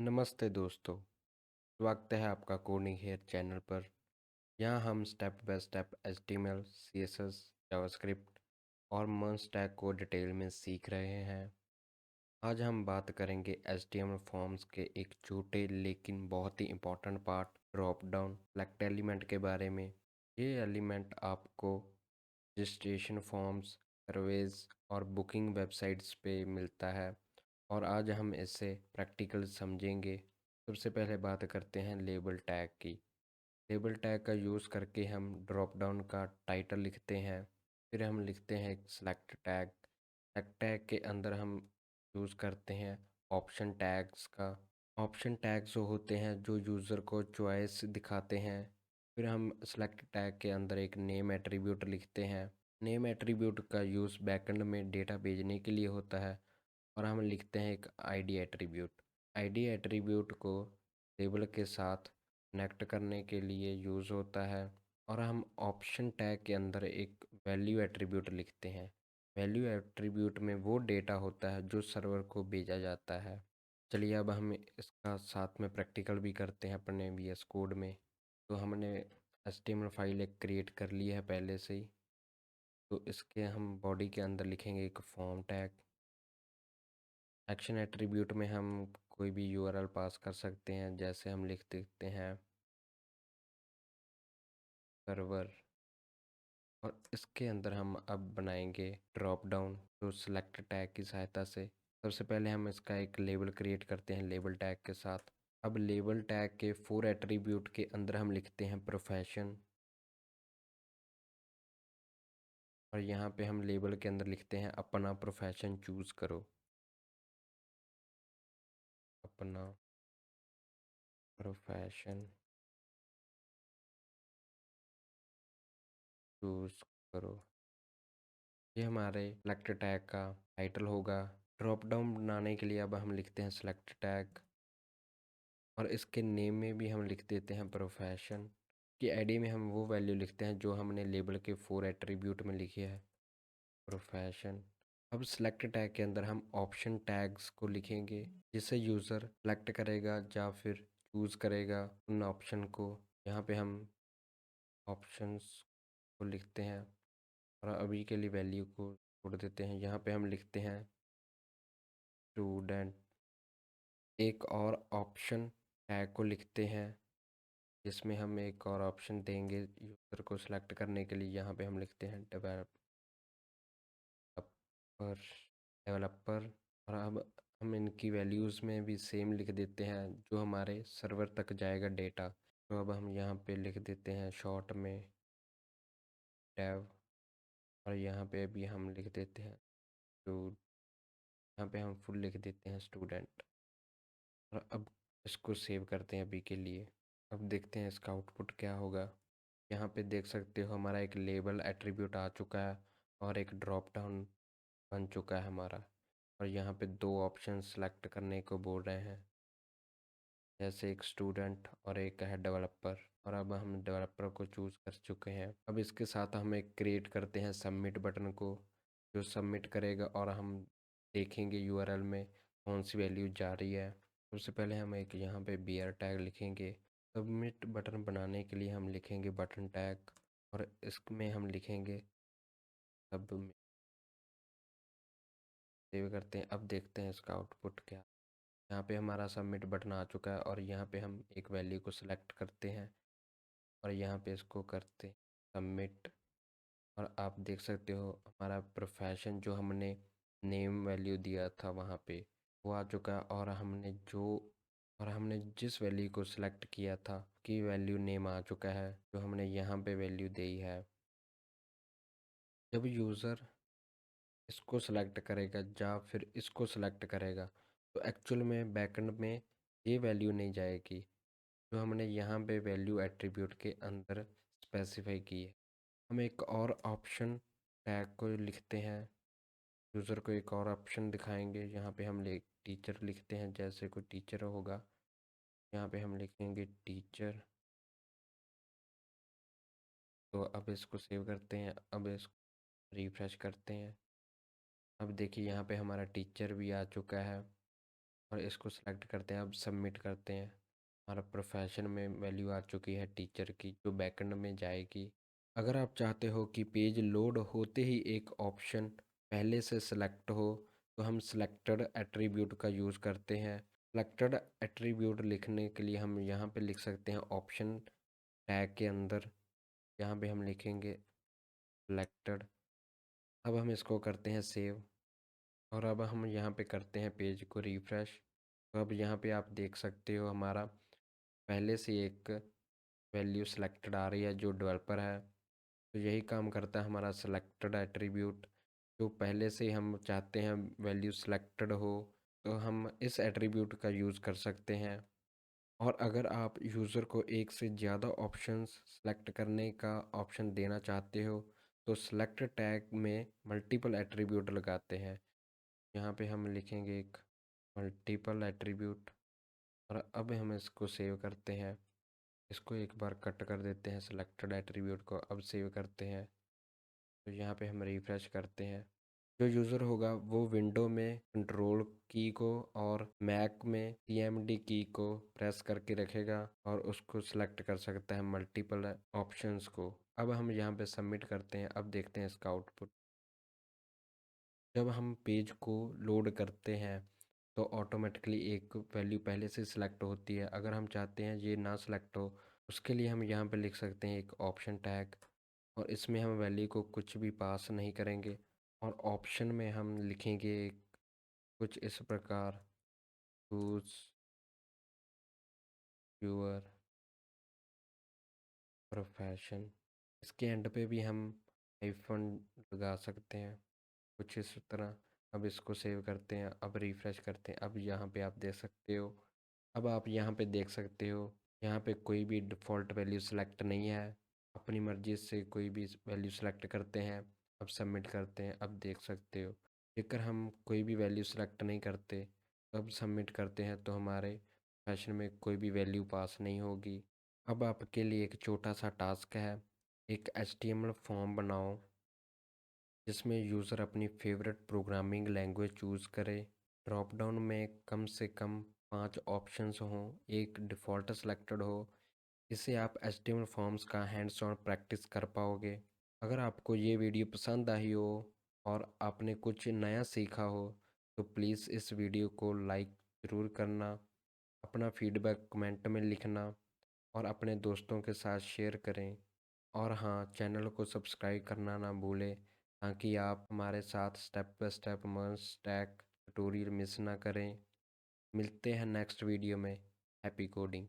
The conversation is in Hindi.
नमस्ते दोस्तों। स्वागत है आपका कोडिंग हेयर चैनल पर। यहाँ हम step by step HTML, CSS, JavaScript और MERN स्टैक को डिटेल में सीख रहे हैं। आज हम बात करेंगे HTML फॉर्म्स के एक छोटे लेकिन बहुत ही important part, drop down select element के बारे में। ये एलिमेंट आपको रजिस्ट्रेशन फॉर्म्स, सर्वेज और बुकिंग वेबसाइट्स पे मिलता है और आज हम इसे प्रैक्टिकल समझेंगे। सबसे पहले बात करते हैं लेबल टैग की। लेबल टैग का यूज़ करके हम ड्रॉप डाउन का टाइटल लिखते हैं। फिर हम लिखते हैं एक सेलेक्ट टैग। सेलेक्ट टैग के अंदर हम यूज़ करते हैं ऑप्शन टैग्स का। ऑप्शन टैग्स जो होते हैं जो यूज़र को चॉइस दिखाते हैं। फिर हम सेलेक्ट टैग के अंदर एक नेम एट्रीब्यूट लिखते हैं। नेम एट्रीब्यूट का यूज़ बैकएंड में डेटा भेजने के लिए होता है और हम लिखते हैं एक आईडी एट्रीब्यूट। आईडी एट्रीब्यूट को लेबल के साथ कनेक्ट करने के लिए यूज़ होता है और हम ऑप्शन टैग के अंदर एक वैल्यू एट्रीब्यूट लिखते हैं। वैल्यू एट्रीब्यूट में वो डेटा होता है जो सर्वर को भेजा जाता है। चलिए अब हम इसका साथ में प्रैक्टिकल भी करते हैं अपने VS कोड में। तो हमने HTML फाइल एक क्रिएट कर ली है पहले से ही। तो इसके हम बॉडी के अंदर लिखेंगे एक फॉर्म टैग। एक्शन एट्रीब्यूट में हम कोई भी URL पास कर सकते हैं, जैसे हम लिख देते हैं सर्वर। और इसके अंदर हम अब बनाएंगे ड्रॉप डाउन तो सेलेक्ट टैग की सहायता से। सबसे पहले हम इसका एक लेबल क्रिएट करते हैं लेबल टैग के साथ। अब लेबल टैग के 4 एट्रीब्यूट के अंदर हम लिखते हैं प्रोफेशन और यहाँ पे हम लेबल के अंदर लिखते हैं अपना प्रोफेशन चूज़ करो। अपना प्रोफेशन चूज़ करो। ये हमारे सेलेक्ट टैग का टाइटल होगा। ड्रॉप डाउन बनाने के लिए अब हम लिखते हैं सेलेक्ट टैग और इसके नेम में भी हम लिख देते हैं प्रोफेशन। की आईडी में हम वो वैल्यू लिखते हैं जो हमने लेबल के 4 एट्रीब्यूट में लिखी है, प्रोफेशन। अब सेलेक्ट टैग के अंदर हम ऑप्शन टैग्स को लिखेंगे जिससे यूज़र सेलेक्ट करेगा या फिर चूज़ करेगा उन ऑप्शन को। यहाँ पे हम ऑप्शंस को लिखते हैं और अभी के लिए वैल्यू को छोड़ देते हैं। यहाँ पे हम लिखते हैं स्टूडेंट। एक और ऑप्शन टैग को लिखते हैं जिसमें हम एक और ऑप्शन देंगे यूज़र को सिलेक्ट करने के लिए। यहाँ पे हम लिखते हैं डेवलपर और अब हम इनकी वैल्यूज़ में भी सेम लिख देते हैं जो हमारे सर्वर तक जाएगा डेटा। तो अब हम यहाँ पे लिख देते हैं शॉर्ट में डेव और यहाँ पे भी हम लिख देते हैं स्टूड। यहाँ पे हम फुल लिख देते हैं स्टूडेंट और अब इसको सेव करते हैं अभी के लिए। अब देखते हैं इसका आउटपुट क्या होगा। यहाँ पे देख सकते हो हमारा एक लेबल एट्रीब्यूट आ चुका है और एक ड्रॉप डाउन बन चुका है हमारा। और यहाँ पे 2 ऑप्शन सेलेक्ट करने को बोल रहे हैं, जैसे एक स्टूडेंट और एक है डेवलपर। और अब हम डेवलपर को चूज़ कर चुके हैं। अब इसके साथ हम एक क्रिएट करते हैं सबमिट बटन को जो सबमिट करेगा और हम देखेंगे URL में कौन सी वैल्यू जा रही है। सबसे पहले हम एक यहाँ पे BR टैग लिखेंगे। सबमिट बटन बनाने के लिए हम लिखेंगे बटन टैग और इसमें हम लिखेंगे सबमिट। सेव करते हैं। अब देखते हैं इसका आउटपुट क्या। यहाँ पे हमारा सबमिट बटन आ चुका है और यहाँ पे हम एक वैल्यू को सिलेक्ट करते हैं और यहाँ पे इसको करते हैं सबमिट। और आप देख सकते हो हमारा प्रोफेशन जो हमने नेम वैल्यू दिया था वहाँ पे वो आ चुका है और हमने जिस वैल्यू को सिलेक्ट किया था की वैल्यू नेम आ चुका है जो हमने यहाँ पे वैल्यू दी है। जब यूज़र इसको सेलेक्ट करेगा या फिर इसको सेलेक्ट करेगा तो एक्चुअल में बैकएंड में ये वैल्यू नहीं जाएगी जो हमने यहाँ पे वैल्यू एट्रीब्यूट के अंदर स्पेसिफाई की है। हम एक और ऑप्शन टैग को लिखते हैं, यूज़र को एक और ऑप्शन दिखाएंगे। यहाँ पे हम टीचर लिखते हैं, जैसे कोई टीचर होगा यहाँ पे हम लिखेंगे टीचर। तो अब इसको सेव करते हैं। अब इसको रिफ्रेश करते हैं। अब देखिए यहाँ पे हमारा टीचर भी आ चुका है और इसको सेलेक्ट करते हैं। अब सबमिट करते हैं। हमारा प्रोफेशन में वैल्यू आ चुकी है टीचर की, जो बैकएंड में जाएगी। अगर आप चाहते हो कि पेज लोड होते ही एक ऑप्शन पहले से सिलेक्ट हो, तो हम सिलेक्टेड एट्रीब्यूट का यूज़ करते हैं। सिलेक्टेड एट्रीब्यूट लिखने के लिए हम यहाँ पे लिख सकते हैं ऑप्शन टैग के अंदर। यहाँ पे हम लिखेंगे सिलेक्टेड। अब हम इसको करते हैं सेव, और अब हम यहाँ पे करते हैं पेज को रिफ़्रेश। तो अब यहाँ पे आप देख सकते हो हमारा पहले से एक वैल्यू सिलेक्टेड आ रही है जो डेवलपर है। तो यही काम करता है हमारा सिलेक्टेड एट्रीब्यूट, जो पहले से हम चाहते हैं वैल्यू सिलेक्टेड हो, तो हम इस एट्रीब्यूट का यूज़ कर सकते हैं। और अगर आप यूज़र को एक से ज़्यादा ऑप्शंस सेलेक्ट करने का ऑप्शन देना चाहते हो, तो सेलेक्ट टैग में मल्टीपल एट्रीब्यूट लगाते हैं। यहाँ पे हम लिखेंगे एक मल्टीपल एट्रीब्यूट, और अब हम इसको सेव करते हैं। इसको एक बार कट कर देते हैं सिलेक्टेड एट्रीब्यूट को, अब सेव करते हैं। तो यहाँ पे हम रिफ़्रेश करते हैं। जो यूज़र होगा वो विंडो में कंट्रोल की को और मैक में सीएमडी की को प्रेस करके रखेगा और उसको सिलेक्ट कर सकता है मल्टीपल ऑप्शंस को। अब हम यहाँ पे सबमिट करते हैं। अब देखते हैं इसका आउटपुट। जब हम पेज को लोड करते हैं तो ऑटोमेटिकली एक वैल्यू पहले से सिलेक्ट होती है। अगर हम चाहते हैं ये ना सिलेक्ट हो, उसके लिए हम यहाँ पे लिख सकते हैं एक ऑप्शन टैग, और इसमें हम वैल्यू को कुछ भी पास नहीं करेंगे, और ऑप्शन में हम लिखेंगे कुछ इस प्रकार, चूज यूअर प्रोफेशन। इसके एंड पे भी हम हाइफन लगा सकते हैं कुछ इस तरह। अब इसको सेव करते हैं, अब रिफ़्रेश करते हैं। अब यहाँ पे आप देख सकते हो, अब आप यहाँ पे देख सकते हो, यहाँ पे कोई भी डिफ़ॉल्ट वैल्यू सेलेक्ट नहीं है। अपनी मर्ज़ी से कोई भी वैल्यू सेलेक्ट करते हैं। अब सबमिट करते हैं। अब देख सकते हो, अगर हम कोई भी वैल्यू सेलेक्ट नहीं करते, अब सबमिट करते हैं तो हमारे फैशन में कोई भी वैल्यू पास नहीं होगी। अब आपके लिए एक छोटा सा टास्क है। एक HTML फॉर्म बनाओ जिसमें यूज़र अपनी फेवरेट प्रोग्रामिंग लैंग्वेज चूज़ करे। ड्रॉप डाउन में कम से कम 5 ऑप्शंस हों, एक डिफ़ॉल्ट सेलेक्टेड हो। इससे आप HTML फॉर्म्स का हैंड्स ऑन प्रैक्टिस कर पाओगे। अगर आपको ये वीडियो पसंद आई हो और आपने कुछ नया सीखा हो, तो प्लीज़ इस वीडियो को लाइक ज़रूर करना, अपना फीडबैक कमेंट में लिखना, और अपने दोस्तों के साथ शेयर करें। और हाँ, चैनल को सब्सक्राइब करना ना भूलें, ताकि आप हमारे साथ step by step merge stack tutorial miss ना करें। मिलते हैं नेक्स्ट वीडियो में। Happy coding.